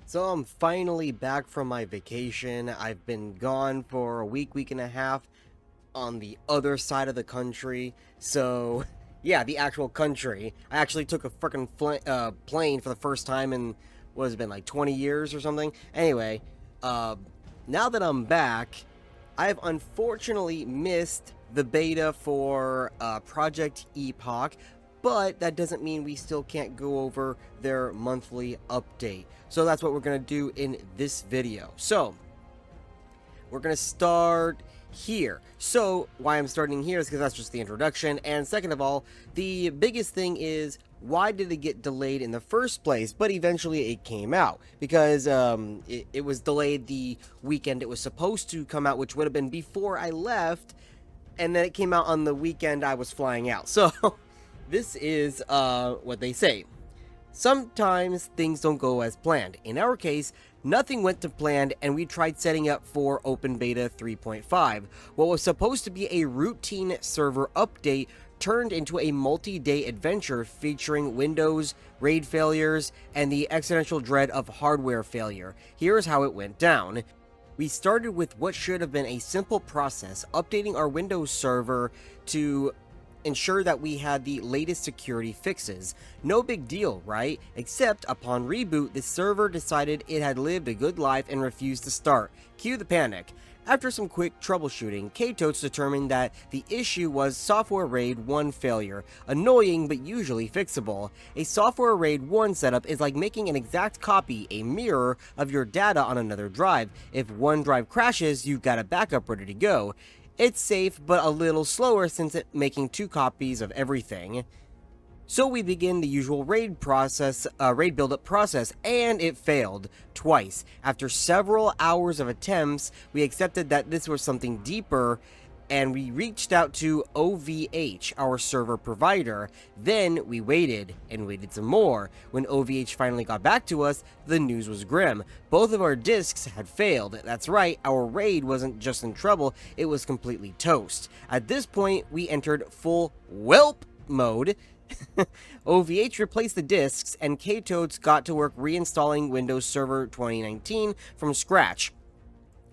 So I'm finally back from my vacation. I've been gone for a week and a half on the other side of the country. So, yeah, the actual country. I actually took a freaking plane for the first time in, what has it been, like 20 years or something? Anyway, uh, now that I'm back, I've unfortunately missed the beta for Project Epoch, but that doesn't mean we still can't go over their monthly update. So that's what we're going to do in this video. So, we're going to start here. So, why I'm starting here is because that's just the introduction. And second of all, the biggest thing is, why did it get delayed in the first place? But eventually it came out because it was delayed the weekend it was supposed to come out, which would have been before I left. And then it came out on the weekend I was flying out. So, this is what they say. Sometimes things don't go as planned. In our case, nothing went to plan and we tried setting up for Open Beta 3.5. What was supposed to be a routine server update turned into a multi-day adventure featuring Windows, RAID failures, and the existential dread of hardware failure. Here's how it went down. We started with what should have been a simple process, updating our Windows server to ensure that we had the latest security fixes. No big deal, right? Except upon reboot, the server decided it had lived a good life and refused to start. Cue the panic. After some quick troubleshooting, KTOTS determined that the issue was Software RAID 1 failure. Annoying, but usually fixable. A Software RAID 1 setup is like making an exact copy, a mirror, of your data on another drive. If one drive crashes, you've got a backup ready to go. It's safe, but a little slower since it's making two copies of everything. So we begin the usual RAID buildup process, and it failed twice. After several hours of attempts, we accepted that this was something deeper, and we reached out to OVH, our server provider. Then we waited and waited some more. When OVH finally got back to us, the news was grim. Both of our disks had failed. That's right, our RAID wasn't just in trouble, it was completely toast. At this point, we entered full whelp mode. OVH replaced the disks, and KTOTS got to work reinstalling Windows Server 2019 from scratch.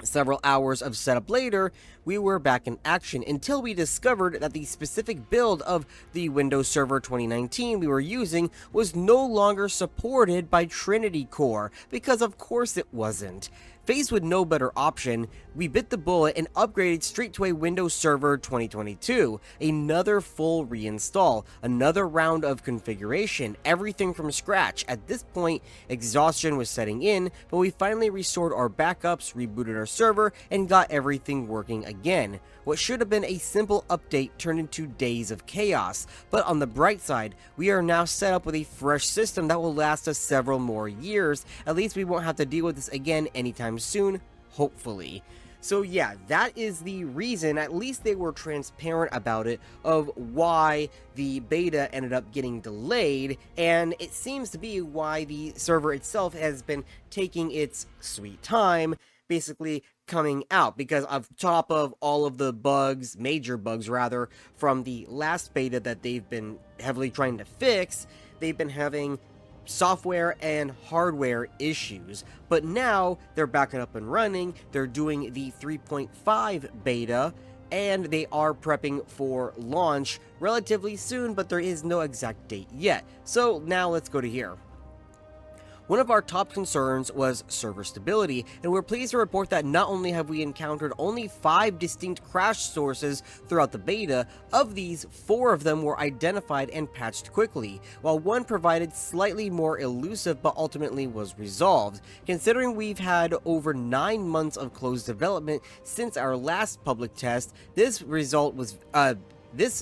Several hours of setup later, we were back in action until we discovered that the specific build of the Windows Server 2019 we were using was no longer supported by Trinity Core, because of course it wasn't. Faced with no better option, we bit the bullet and upgraded straight to a Windows Server 2022. Another full reinstall, another round of configuration, everything from scratch. At this point, exhaustion was setting in, but we finally restored our backups, rebooted our server, and got everything working again. What should have been a simple update turned into days of chaos. But on the bright side, we are now set up with a fresh system that will last us several more years. At least we won't have to deal with this again anytime soon, hopefully. So yeah, that is the reason, at least they were transparent about it, of why the beta ended up getting delayed, and it seems to be why the server itself has been taking its sweet time, basically coming out, because on top of all of the bugs, major bugs rather, from the last beta that they've been heavily trying to fix, they've been having software and hardware issues. But now they're back up and running, they're doing the 3.5 beta, and they are prepping for launch relatively soon, but there is no exact date yet. So now let's go to here. One of our top concerns was server stability, and we're pleased to report that not only have we encountered only 5 distinct crash sources throughout the beta, of these, 4 of them were identified and patched quickly, while one provided slightly more elusive but ultimately was resolved. Considering we've had over 9 months of closed development since our last public test, this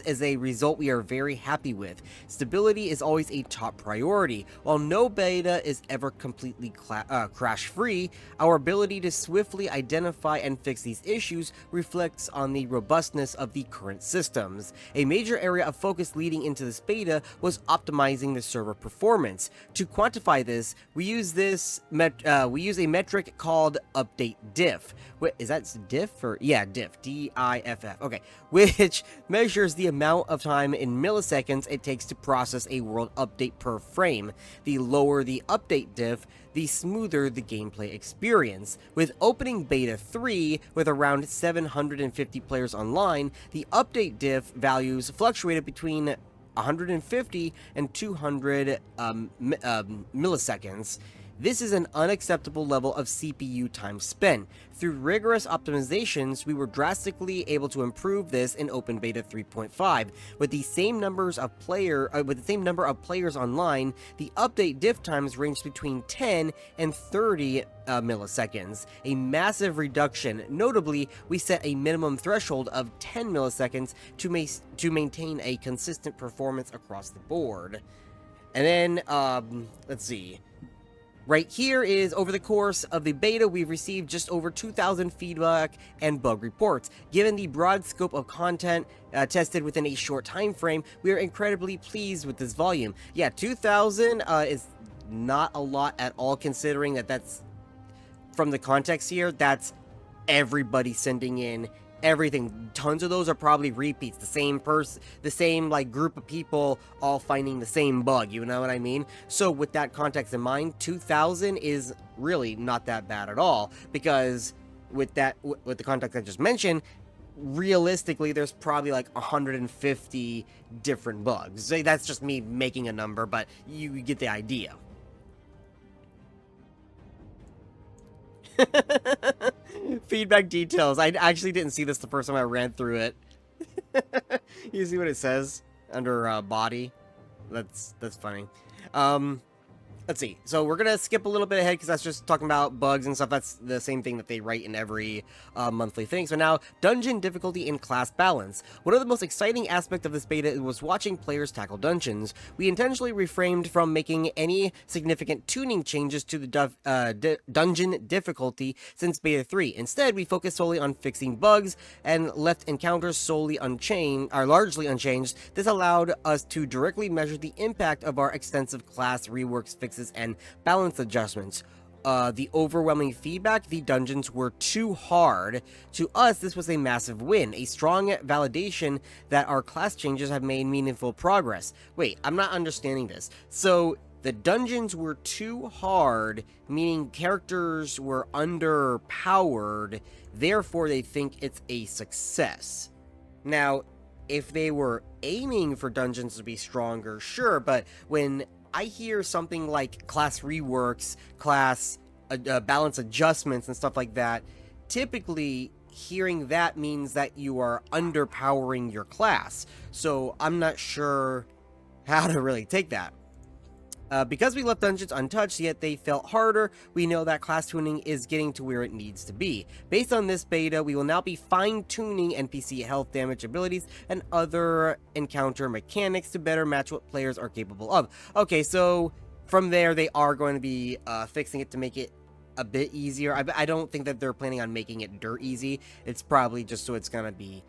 is a result we are very happy with. Stability is always a top priority. While no beta is ever completely crash-free, our ability to swiftly identify and fix these issues reflects on the robustness of the current systems. A major area of focus leading into this beta was optimizing the server performance. To quantify this, we use a metric called update diff. Wait, is that diff or yeah, diff? D-I-F-F. Okay, which measures measures the amount of time in milliseconds it takes to process a world update per frame. The lower the update diff, the smoother the gameplay experience. With opening beta 3, with around 750 players online, the update diff values fluctuated between 150 and 200 milliseconds. This is an unacceptable level of CPU time spent. Through rigorous optimizations, we were drastically able to improve this in Open Beta 3.5. With the same number of players online, the update diff times ranged between 10 and 30 milliseconds, a massive reduction. Notably, we set a minimum threshold of 10 milliseconds to maintain a consistent performance across the board. And then, let's see. Right here is, over the course of the beta, we've received just over 2,000 feedback and bug reports. Given the broad scope of content tested within a short time frame, we are incredibly pleased with this volume. Yeah, 2,000 is not a lot at all, considering that that's, from the context here, that's everybody sending in everything. Tons of those are probably repeats, the same like group of people all finding the same bug, you know what I mean? So with that context in mind, 2,000 is really not that bad at all, because with the context I just mentioned, realistically there's probably like 150 different bugs. That's just me making a number, but you get the idea. Feedback details. I actually didn't see this the first time I ran through it. You see what it says under body? That's funny. Let's see. So we're gonna skip a little bit ahead because that's just talking about bugs and stuff. That's the same thing that they write in every monthly thing. So now, dungeon difficulty and class balance. One of the most exciting aspects of this beta was watching players tackle dungeons. We intentionally refrained from making any significant tuning changes to the dungeon difficulty since beta 3. Instead, we focused solely on fixing bugs and left encounters largely unchanged. This allowed us to directly measure the impact of our extensive class reworks, fixes, and balance adjustments. The overwhelming feedback: the dungeons were too hard. To us, this was a massive win, a strong validation that our class changes have made meaningful progress. Wait, I'm not understanding this. So the dungeons were too hard, meaning characters were underpowered, therefore they think it's a success. Now, if they were aiming for dungeons to be stronger, sure, but when I hear something like class reworks, class balance adjustments, and stuff like that, typically hearing that means that you are underpowering your class. So I'm not sure how to really take that. Because we left dungeons untouched, yet they felt harder, we know that class tuning is getting to where it needs to be. Based on this beta, we will now be fine-tuning NPC health, damage, abilities, and other encounter mechanics to better match what players are capable of. Okay, so from there, they are going to be fixing it to make it a bit easier. I don't think that they're planning on making it dirt easy. It's probably just so it's going to be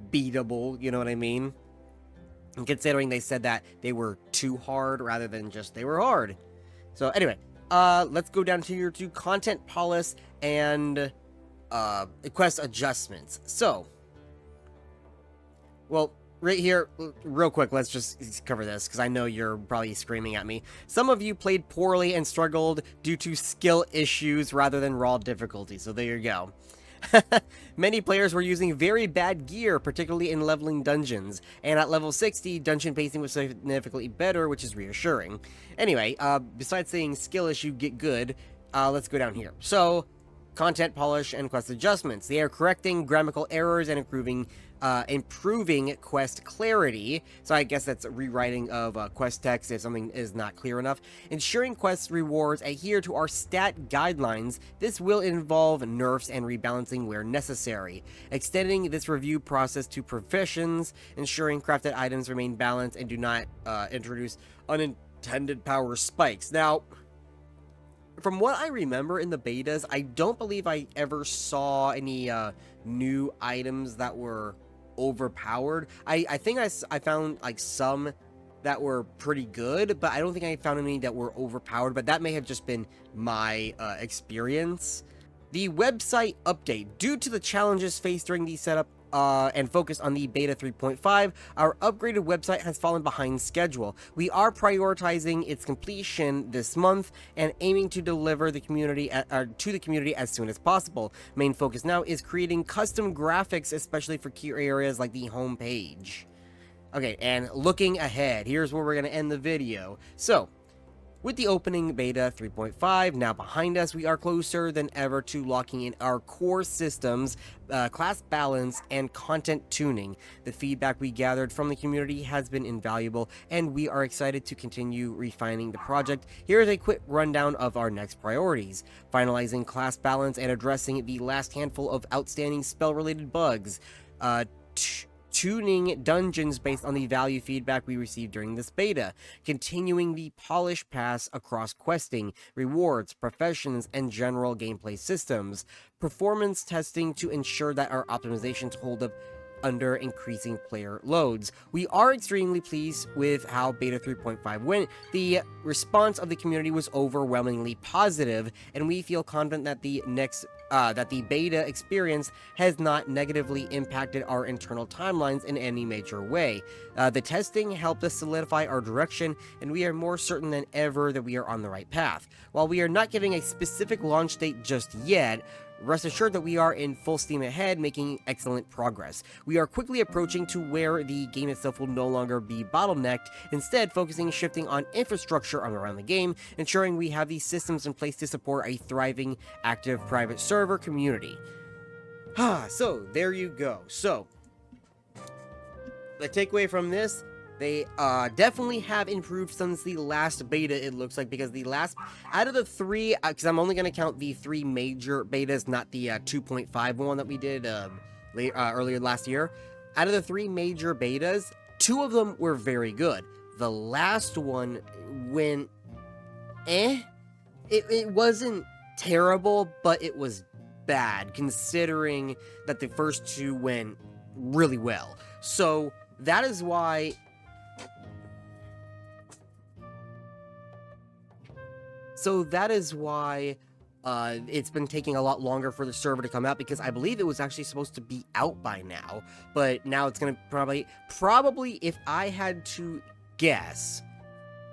beatable, you know what I mean? And considering they said that they were too hard rather than just they were hard. So anyway, let's go down here to content polish and quest adjustments. So, well, right here, real quick, let's just cover this because I know you're probably screaming at me. Some of you played poorly and struggled due to skill issues rather than raw difficulty. So there you go. Many players were using very bad gear, particularly in leveling dungeons, and at level 60, dungeon pacing was significantly better, which is reassuring. Anyway, besides saying skill issue, get good, let's go down here. So, content polish and quest adjustments. They are correcting grammatical errors and improving quest clarity. So I guess that's a rewriting of quest text if something is not clear enough. Ensuring quest rewards adhere to our stat guidelines. This will involve nerfs and rebalancing where necessary. Extending this review process to professions, ensuring crafted items remain balanced and do not introduce unintended power spikes. Now, from what I remember in the betas, I don't believe I ever saw any new items that were overpowered. I think I found like some that were pretty good, but I don't think I found any that were overpowered, but that may have just been my experience. The website update. Due to the challenges faced during the setup and focused on the beta 3.5, our upgraded website has fallen behind schedule. We are prioritizing its completion this month and aiming to deliver the community to the community as soon as possible. Main focus now is creating custom graphics, especially for key areas like the home page. Okay, and looking ahead, here's where we're going to end the video. So, with the opening beta 3.5 now behind us, we are closer than ever to locking in our core systems, class balance, and content tuning. The feedback we gathered from the community has been invaluable, and we are excited to continue refining the project. Here is a quick rundown of our next priorities: finalizing class balance and addressing the last handful of outstanding spell-related bugs, tuning dungeons based on the value feedback we received during this beta, continuing the polish pass across questing, rewards, professions, and general gameplay systems, performance testing to ensure that our optimizations hold up under increasing player loads. We are extremely pleased with how beta 3.5 went. The response of the community was overwhelmingly positive, and we feel confident that the beta experience has not negatively impacted our internal timelines in any major way. The testing helped us solidify our direction, and we are more certain than ever that we are on the right path. While we are not giving a specific launch date just yet, rest assured that we are in full steam ahead, making excellent progress. We are quickly approaching to where the game itself will no longer be bottlenecked, instead shifting on infrastructure around the game, ensuring we have the systems in place to support a thriving, active private server community. So, there you go. So, the takeaway from this: they definitely have improved since the last beta, it looks like, because the last, out of the three, because I'm only going to count the three major betas, not the 2.5 one that we did earlier last year. Out of the three major betas, two of them were very good. The last one went It wasn't terrible, but it was bad, considering that the first two went really well. So that is why it's been taking a lot longer for the server to come out, because I believe it was actually supposed to be out by now, but now it's gonna probably, if I had to guess,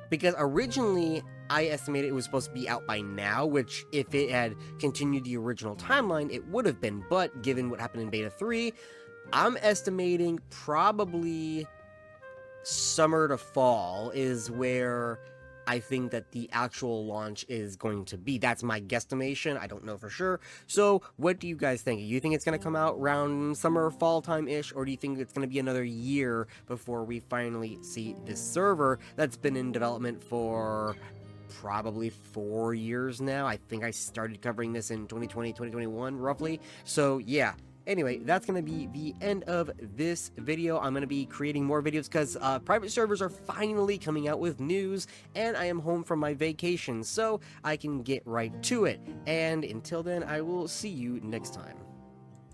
because originally I estimated it was supposed to be out by now, which if it had continued the original timeline, it would have been, but given what happened in beta 3, I'm estimating probably summer to fall is where I think that the actual launch is going to be. That's my guesstimation. I don't know for sure. So what do you guys think? Do you think it's going to come out around summer, fall time-ish, or do you think it's going to be another year before we finally see this server that's been in development for probably 4 years now? I think I started covering this in 2020, 2021, roughly. So yeah. Anyway, that's going to be the end of this video. I'm going to be creating more videos because private servers are finally coming out with news, and I am home from my vacation, so I can get right to it. And until then, I will see you next time.